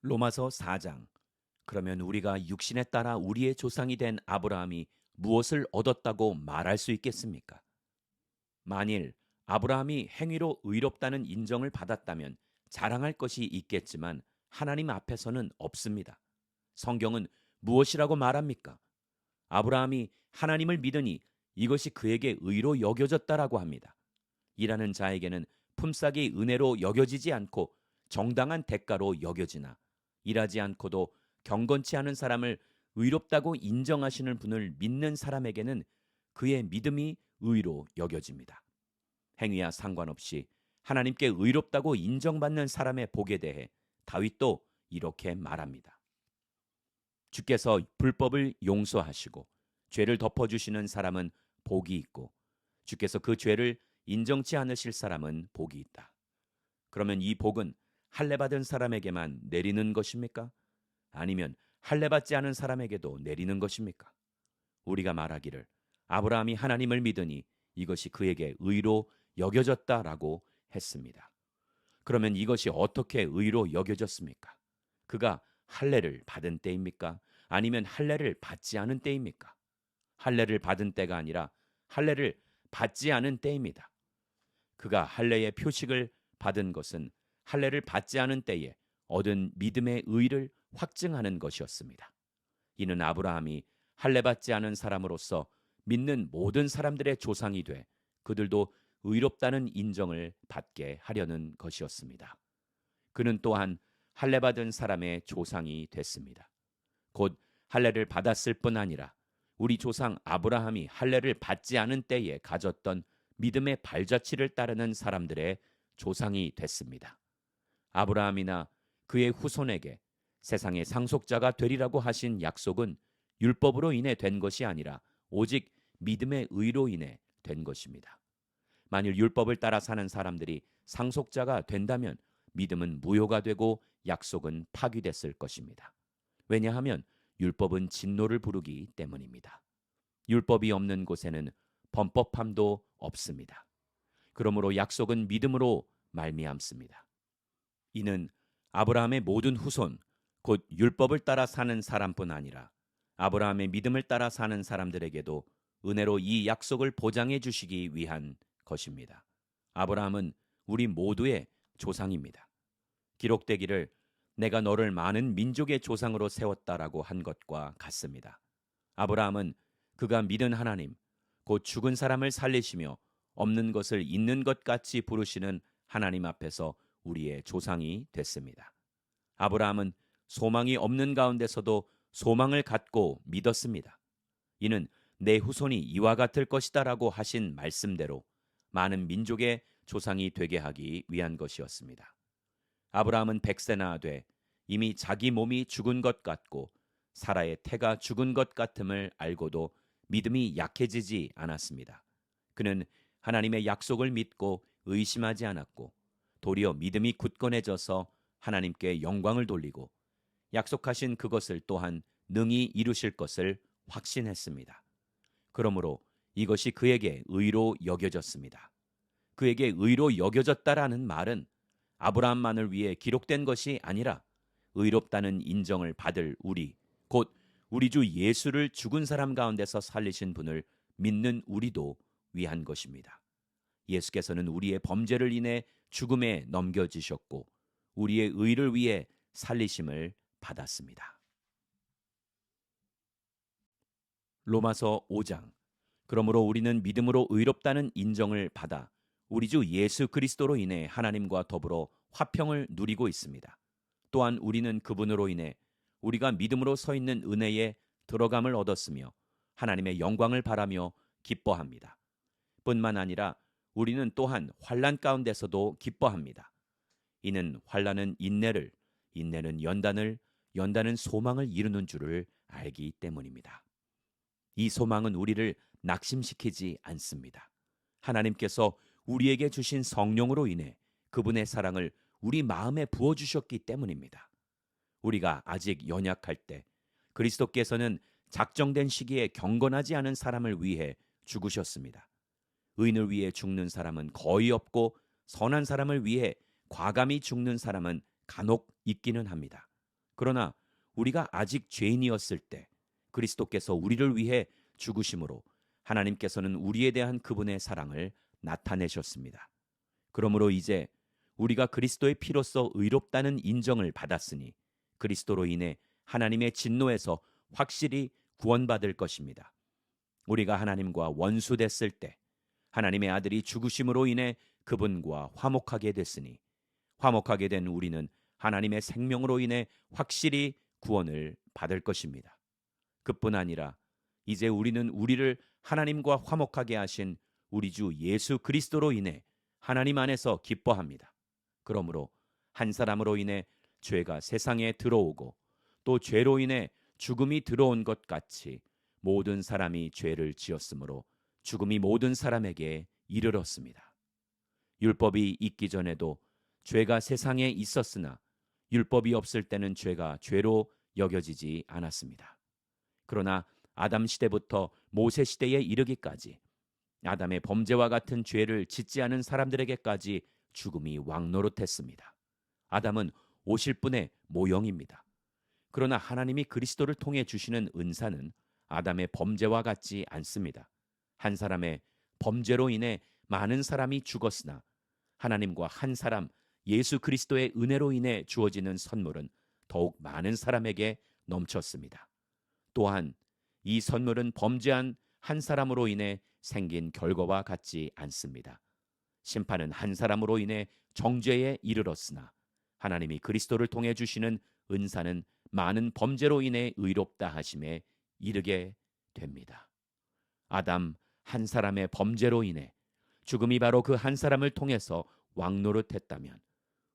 로마서 4장. 그러면 우리가 육신에 따라 우리의 조상이 된 아브라함이 무엇을 얻었다고 말할 수 있겠습니까? 만일 아브라함이 행위로 의롭다는 인정을 받았다면 자랑할 것이 있겠지만 하나님 앞에서는 없습니다. 성경은 무엇이라고 말합니까? 아브라함이 하나님을 믿으니 이것이 그에게 의로 여겨졌다라고 합니다. 일하는 자에게는 품삯이 은혜로 여겨지지 않고 정당한 대가로 여겨지나 일하지 않고도 경건치 않은 사람을 의롭다고 인정하시는 분을 믿는 사람에게는 그의 믿음이 의로 여겨집니다. 행위와 상관없이 하나님께 의롭다고 인정받는 사람의 복에 대해 다윗도 이렇게 말합니다. 주께서 불법을 용서하시고 죄를 덮어주시는 사람은 복이 있고 주께서 그 죄를 인정치 않으실 사람은 복이 있다. 그러면 이 복은 할례받은 사람에게만 내리는 것입니까? 아니면 할례받지 않은 사람에게도 내리는 것입니까? 우리가 말하기를 아브라함이 하나님을 믿으니 이것이 그에게 의로 여겨졌다라고 했습니다. 그러면 이것이 어떻게 의로 여겨졌습니까? 그가 할례를 받은 때입니까? 아니면 할례를 받지 않은 때입니까? 할례를 받은 때가 아니라 할례를 받지 않은 때입니다. 그가 할례의 표식을 받은 것은 할례를 받지 않은 때에 얻은 믿음의 의를 확증하는 것이었습니다. 이는 아브라함이 할례받지 않은 사람으로서 믿는 모든 사람들의 조상이 돼 그들도 의롭다는 인정을 받게 하려는 것이었습니다. 그는 또한 할례받은 사람의 조상이 됐습니다. 곧 할례를 받았을 뿐 아니라 우리 조상 아브라함이 할례를 받지 않은 때에 가졌던 믿음의 발자취를 따르는 사람들의 조상이 됐습니다. 아브라함이나 그의 후손에게 세상의 상속자가 되리라고 하신 약속은 율법으로 인해 된 것이 아니라 오직 믿음의 의로 인해 된 것입니다. 만일 율법을 따라 사는 사람들이 상속자가 된다면 믿음은 무효가 되고 약속은 파기됐을 것입니다. 왜냐하면 율법은 진노를 부르기 때문입니다. 율법이 없는 곳에는 범법함도 없습니다. 그러므로 약속은 믿음으로 말미암습니다. 이는 아브라함의 모든 후손, 곧 율법을 따라 사는 사람뿐 아니라 아브라함의 믿음을 따라 사는 사람들에게도 은혜로 이 약속을 보장해 주시기 위한 것입니다. 아브라함은 우리 모두의 조상입니다. 기록되기를 내가 너를 많은 민족의 조상으로 세웠다라고 한 것과 같습니다. 아브라함은 그가 믿은 하나님, 곧 죽은 사람을 살리시며 없는 것을 있는 것 같이 부르시는 하나님 앞에서 우리의 조상이 됐습니다. 아브라함은 소망이 없는 가운데서도 소망을 갖고 믿었습니다. 이는 내 후손이 이와 같을 것이다라고 하신 말씀대로 많은 민족의 조상이 되게 하기 위한 것이었습니다. 아브라함은 100세나 돼 이미 자기 몸이 죽은 것 같고 사라의 태가 죽은 것 같음을 알고도 믿음이 약해지지 않았습니다. 그는 하나님의 약속을 믿고 의심하지 않았고 도리어 믿음이 굳건해져서 하나님께 영광을 돌리고 약속하신 그것을 또한 능히 이루실 것을 확신했습니다. 그러므로 이것이 그에게 의로 여겨졌습니다. 그에게 의로 여겨졌다라는 말은 아브라함만을 위해 기록된 것이 아니라 의롭다는 인정을 받을 우리, 곧 우리 주 예수를 죽은 사람 가운데서 살리신 분을 믿는 우리도 위한 것입니다. 예수께서는 우리의 범죄를 인해 죽음에 넘겨지셨고 우리의 의를 위해 살리심을 받았습니다. 로마서 5장. 그러므로 우리는 믿음으로 의롭다는 인정을 받아 우리 주 예수 그리스도로 인해 하나님과 더불어 화평을 누리고 있습니다. 또한 우리는 그분으로 인해 우리가 믿음으로 서 있는 은혜에 들어감을 얻었으며 하나님의 영광을 바라며 기뻐합니다. 뿐만 아니라 우리는 또한 환난 가운데서도 기뻐합니다. 이는 환난은 인내를, 인내는 연단을, 연단은 소망을 이루는 줄을 알기 때문입니다. 이 소망은 우리를 낙심시키지 않습니다. 하나님께서 우리에게 주신 성령으로 인해 그분의 사랑을 우리 마음에 부어주셨기 때문입니다. 우리가 아직 연약할 때 그리스도께서는 작정된 시기에 경건하지 않은 사람을 위해 죽으셨습니다. 의인을 위해 죽는 사람은 거의 없고 선한 사람을 위해 과감히 죽는 사람은 간혹 있기는 합니다. 그러나 우리가 아직 죄인이었을 때 그리스도께서 우리를 위해 죽으심으로 하나님께서는 우리에 대한 그분의 사랑을 나타내셨습니다. 그러므로 이제 우리가 그리스도의 피로써 의롭다는 인정을 받았으니 그리스도로 인해 하나님의 진노에서 확실히 구원받을 것입니다. 우리가 하나님과 원수됐을 때 하나님의 아들이 죽으심으로 인해 그분과 화목하게 됐으니 화목하게 된 우리는 하나님의 생명으로 인해 확실히 구원을 받을 것입니다. 그뿐 아니라 이제 우리는 우리를 하나님과 화목하게 하신 우리 주 예수 그리스도로 인해 하나님 안에서 기뻐합니다. 그러므로 한 사람으로 인해 죄가 세상에 들어오고 또 죄로 인해 죽음이 들어온 것 같이 모든 사람이 죄를 지었으므로 죽음이 모든 사람에게 이르렀습니다. 율법이 있기 전에도 죄가 세상에 있었으나 율법이 없을 때는 죄가 죄로 여겨지지 않았습니다. 그러나 아담 시대부터 모세 시대에 이르기까지 아담의 범죄와 같은 죄를 짓지 않은 사람들에게까지 죽음이 왕노릇했습니다. 아담은 오실 분의 모형입니다. 그러나 하나님이 그리스도를 통해 주시는 은사는 아담의 범죄와 같지 않습니다. 한 사람의 범죄로 인해 많은 사람이 죽었으나 하나님과 한 사람 예수 그리스도의 은혜로 인해 주어지는 선물은 더욱 많은 사람에게 넘쳤습니다. 또한 이 선물은 범죄한 한 사람으로 인해 생긴 결과와 같지 않습니다. 심판은 한 사람으로 인해 정죄에 이르렀으나 하나님이 그리스도를 통해 주시는 은사는 많은 범죄로 인해 의롭다 하심에 이르게 됩니다. 아담 한 사람의 범죄로 인해 죽음이 바로 그 한 사람을 통해서 왕노릇했다면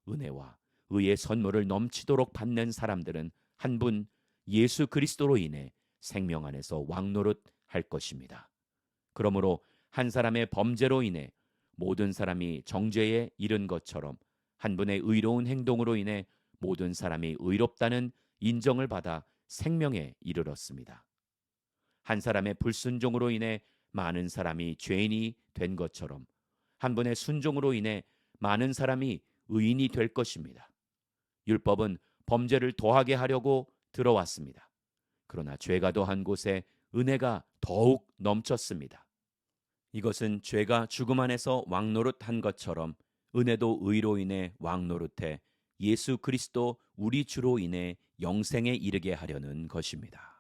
은혜와 의의 선물을 넘치도록 받는 사람들은 한 분 예수 그리스도로 인해 생명 안에서 왕노릇할 것입니다. 그러므로 한 사람의 범죄로 인해 모든 사람이 정죄에 이른 것처럼 한 분의 의로운 행동으로 인해 모든 사람이 의롭다는 인정을 받아 생명에 이르렀습니다. 한 사람의 불순종으로 인해 많은 사람이 죄인이 된 것처럼 한 분의 순종으로 인해 많은 사람이 의인이 될 것입니다. 율법은 범죄를 더하게 하려고 들어왔습니다. 그러나 죄가 더한 곳에 은혜가 더욱 넘쳤습니다. 이것은 죄가 죽음 안에서 왕노릇한 것처럼 은혜도 의로 인해 왕노릇해 예수 그리스도 우리 주로 인해 영생에 이르게 하려는 것입니다.